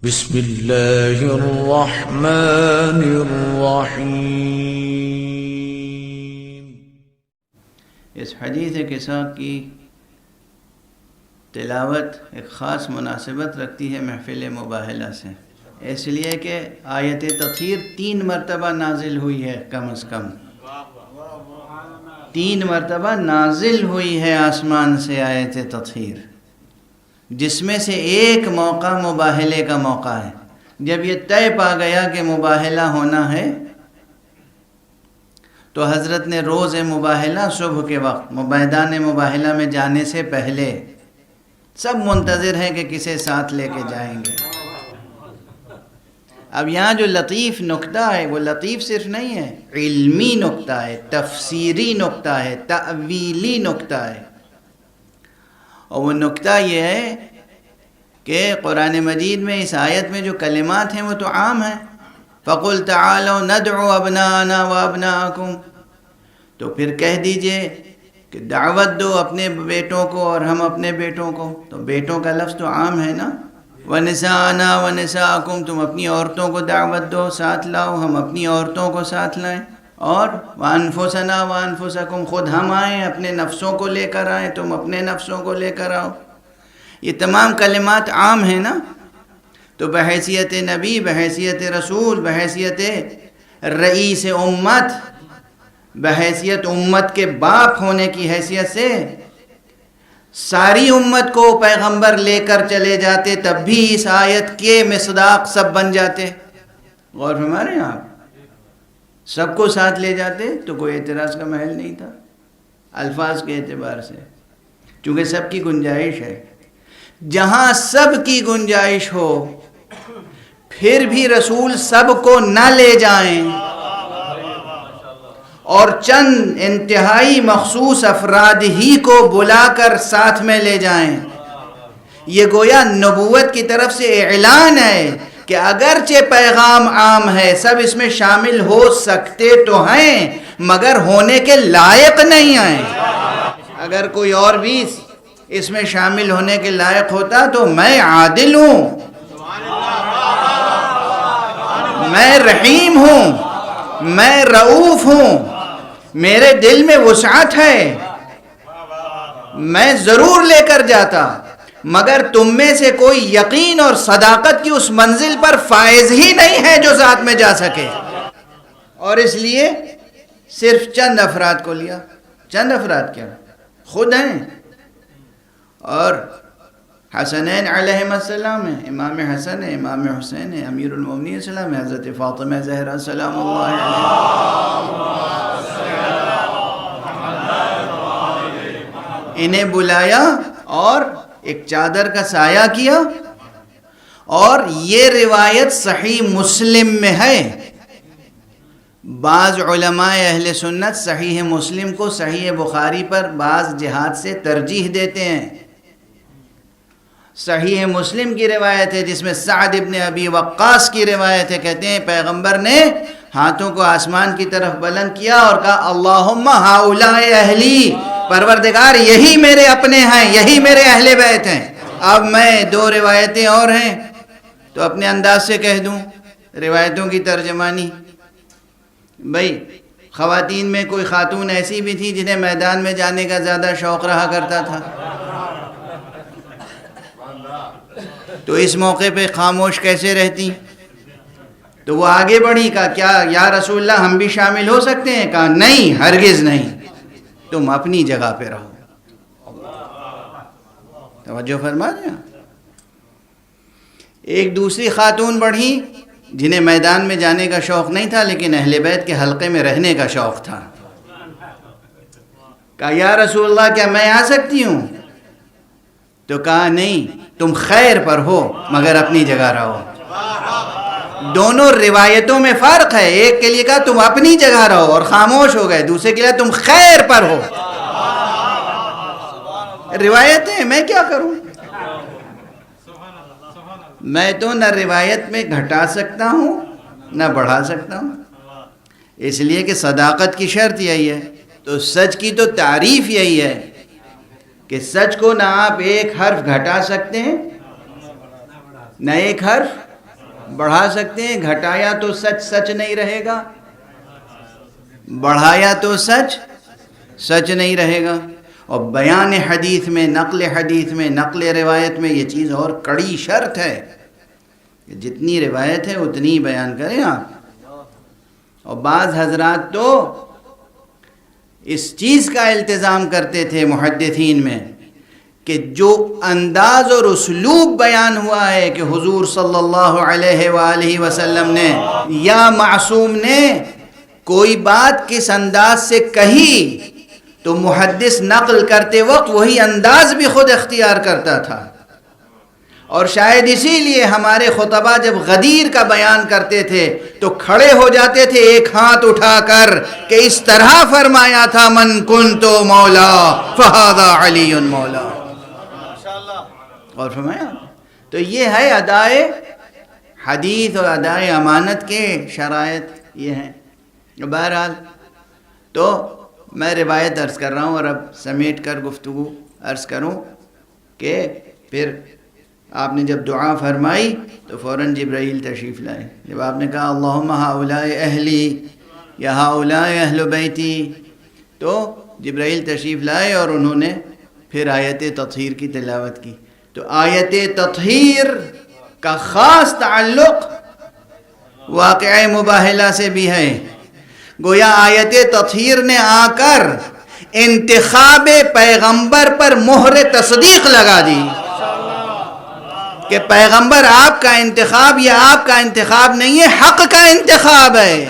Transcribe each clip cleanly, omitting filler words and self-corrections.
بسم اللہ الرحمن الرحیم۔ اس حدیث قصہ کی تلاوت ایک خاص مناسبت رکھتی ہے محفل مباہلہ سے، اس لیے کہ آیت تطہیر 3 مرتبہ نازل ہوئی ہے، کم از کم 3 مرتبہ نازل ہوئی ہے آسمان سے آیت تطہیر، جس میں سے ایک موقع مباہلے کا موقع ہے۔ جب یہ طے پا گیا کہ مباہلہ ہونا ہے تو حضرت نے روز مباہلہ صبح کے وقت میدان مباہلہ میں جانے سے پہلے سب منتظر ہیں کہ کسے ساتھ لے کے جائیں گے۔ اب یہاں جو لطیف نکتہ ہے وہ لطیف صرف نہیں ہے، علمی نکتہ ہے، تفسیری نکتہ ہے، تأویلی نکتہ ہے، اور وہ نکتہ یہ ہے کہ قرآن مجید میں اس آیت میں جو کلمات ہیں وہ تو عام ہیں، فَقُلْ تَعَالَوْا نَدْعُ أَبْنَاءَنَا وَأَبْنَاءَكُمْ، تو پھر کہہ دیجئے کہ دعوت دو اپنے بیٹوں کو اور ہم اپنے بیٹوں کو، تو بیٹوں کا لفظ تو عام ہے نا، وَنِسَاءَنَا وَنِسَاءَكُمْ، تم اپنی عورتوں کو دعوت دو، ساتھ لاؤ، ہم اپنی عورتوں کو ساتھ لائیں، اور وَأَنفُسَنَا وَأَنفُسَكُمْ، خود ہم آئیں، اپنے نفسوں کو لے کر آئیں، تم اپنے نفسوں کو لے کر آؤ۔ یہ تمام کلمات عام ہیں نا، تو بحیثیت نبی، بحیثیت رسول، بحیثیت رئیس امت، بحیثیت امت کے باپ ہونے کی حیثیت سے ساری امت کو پیغمبر لے کر چلے جاتے، تب بھی اس آیت کے مصداق سب بن جاتے۔ غور فرما رہے ہیں آپ؟ سب کو ساتھ لے جاتے تو کوئی اعتراض کا محل نہیں تھا الفاظ کے اعتبار سے، چونکہ سب کی گنجائش ہے۔ جہاں سب کی گنجائش ہو پھر بھی رسول سب کو نہ لے جائیں اور چند انتہائی مخصوص افراد ہی کو بلا کر ساتھ میں لے جائیں، یہ گویا نبوت کی طرف سے اعلان ہے کہ اگرچہ پیغام عام ہے، سب اس میں شامل ہو سکتے تو ہیں مگر ہونے کے لائق نہیں ہیں۔ اگر کوئی اور بھی اس میں شامل ہونے کے لائق ہوتا تو میں عادل ہوں، میں رحیم ہوں، میں رؤوف ہوں، میرے دل میں وسعت ہے، میں ضرور لے کر جاتا، مگر تم میں سے کوئی یقین اور صداقت کی اس منزل پر فائز ہی نہیں ہے جو ساتھ میں جا سکے، اور اس لیے صرف چند افراد کو لیا۔ چند افراد کیا؟ خود ہیں، اور حسنین علیہ السلام ہیں، امام حسن ہے، امام حسین ہے، امیر المومنین سلام ہے، حضرت فاطمہ زہرا سلام اللہ علیہ، انہیں بلایا اور ایک چادر کا سایہ کیا، اور یہ روایت صحیح مسلم میں ہے۔ بعض علماء اہل سنت صحیح مسلم کو صحیح بخاری پر بعض جہات سے ترجیح دیتے ہیں۔ صحیح مسلم کی روایت ہے جس میں سعد ابن ابی وقاص کی روایت ہے، کہتے ہیں پیغمبر نے ہاتھوں کو آسمان کی طرف بلند کیا اور کہا اللہم ہؤلاء اہلی، پروردگار یہی میرے اپنے ہیں، یہی میرے اہل بیت ہیں۔ اب میں 2 روایتیں اور ہیں تو اپنے انداز سے کہہ دوں روایتوں کی ترجمانی۔ بھئی خواتین میں کوئی خاتون ایسی بھی تھی جنہیں میدان میں جانے کا زیادہ شوق رہا کرتا تھا، تو اس موقع پہ خاموش کیسے رہتی؟ تو وہ آگے بڑھی، کہا کیا یا رسول اللہ ہم بھی شامل ہو سکتے ہیں؟ کہا نہیں، ہرگز نہیں، تم اپنی جگہ پہ رہو۔ توجہ فرما دیا۔ ایک دوسری خاتون بڑھی جنہیں میدان میں جانے کا شوق نہیں تھا لیکن اہل بیت کے حلقے میں رہنے کا شوق تھا، کہا یا رسول اللہ کیا میں آ سکتی ہوں؟ تو کہا نہیں، تم خیر پر ہو مگر اپنی جگہ رہو۔ دونوں روایتوں میں فرق ہے، ایک کے لیے کہا تم اپنی جگہ رہو اور خاموش ہو گئے، دوسرے کے لیے تم خیر پر ہو۔ روایتیں میں کیا کروں؟ میں تو نہ روایت میں گھٹا سکتا ہوں نہ بڑھا سکتا ہوں، اس لیے کہ صداقت کی شرط یہی ہے، تو سچ کی تو تعریف یہی ہے کہ سچ کو نہ آپ ایک حرف گھٹا سکتے ہیں نہ ایک حرف بڑھا سکتے ہیں، گھٹایا تو سچ سچ نہیں رہے گا، بڑھایا تو سچ سچ نہیں رہے گا۔ اور بیان حدیث میں، نقل حدیث میں، نقل روایت میں یہ چیز اور کڑی شرط ہے کہ جتنی روایت ہے اتنی ہی بیان کریں آپ۔ اور بعض حضرات تو اس چیز کا التزام کرتے تھے محدثین میں کہ جو انداز اور اسلوب بیان ہوا ہے کہ حضور صلی اللہ علیہ وآلہ وسلم نے یا معصوم نے کوئی بات کس انداز سے کہی تو محدث نقل کرتے وقت وہی انداز بھی خود اختیار کرتا تھا۔ اور شاید اسی لیے ہمارے خطبہ جب غدیر کا بیان کرتے تھے تو کھڑے ہو جاتے تھے ایک ہاتھ اٹھا کر کہ اس طرح فرمایا تھا من کنت مولا فہذا علی مولا، اور فرمایا۔ تو یہ ہے ادائے حدیث اور ادائے امانت کے شرائط یہ ہیں۔ بہرحال تو میں روایت عرض کر رہا ہوں، اور اب سمیٹ کر گفتگو عرض کروں کہ پھر آپ نے جب دعا فرمائی تو فوراً جبرائیل تشریف لائے۔ جب آپ نے کہا اللہم ہؤلاء اہلی یا ہؤلاء اہل بیتی، تو جبرائیل تشریف لائے اور انہوں نے پھر آیت تطہیر کی تلاوت کی۔ تو آیت تطہیر کا خاص تعلق واقعہ مباہلہ سے بھی ہے۔ گویا آیت تطہیر نے آ کر انتخاب پیغمبر پر مہر تصدیق لگا دی کہ پیغمبر آپ کا انتخاب یہ آپ کا انتخاب نہیں ہے، حق کا انتخاب ہے۔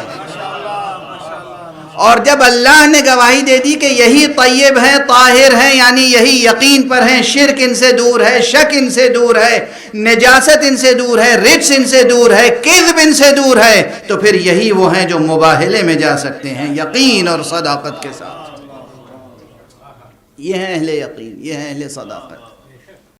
اور جب اللہ نے گواہی دے دی کہ یہی طیب ہیں، طاہر ہیں، یعنی یہی یقین پر ہیں، شرک ان سے دور ہے، شک ان سے دور ہے، نجاست ان سے دور ہے، رجس ان سے دور ہے، کذب ان سے دور ہے، تو پھر یہی وہ ہیں جو مباہلے میں جا سکتے ہیں یقین اور صداقت کے ساتھ۔ یہ ہے اہل یقین، یہ ہے اہل صداقت۔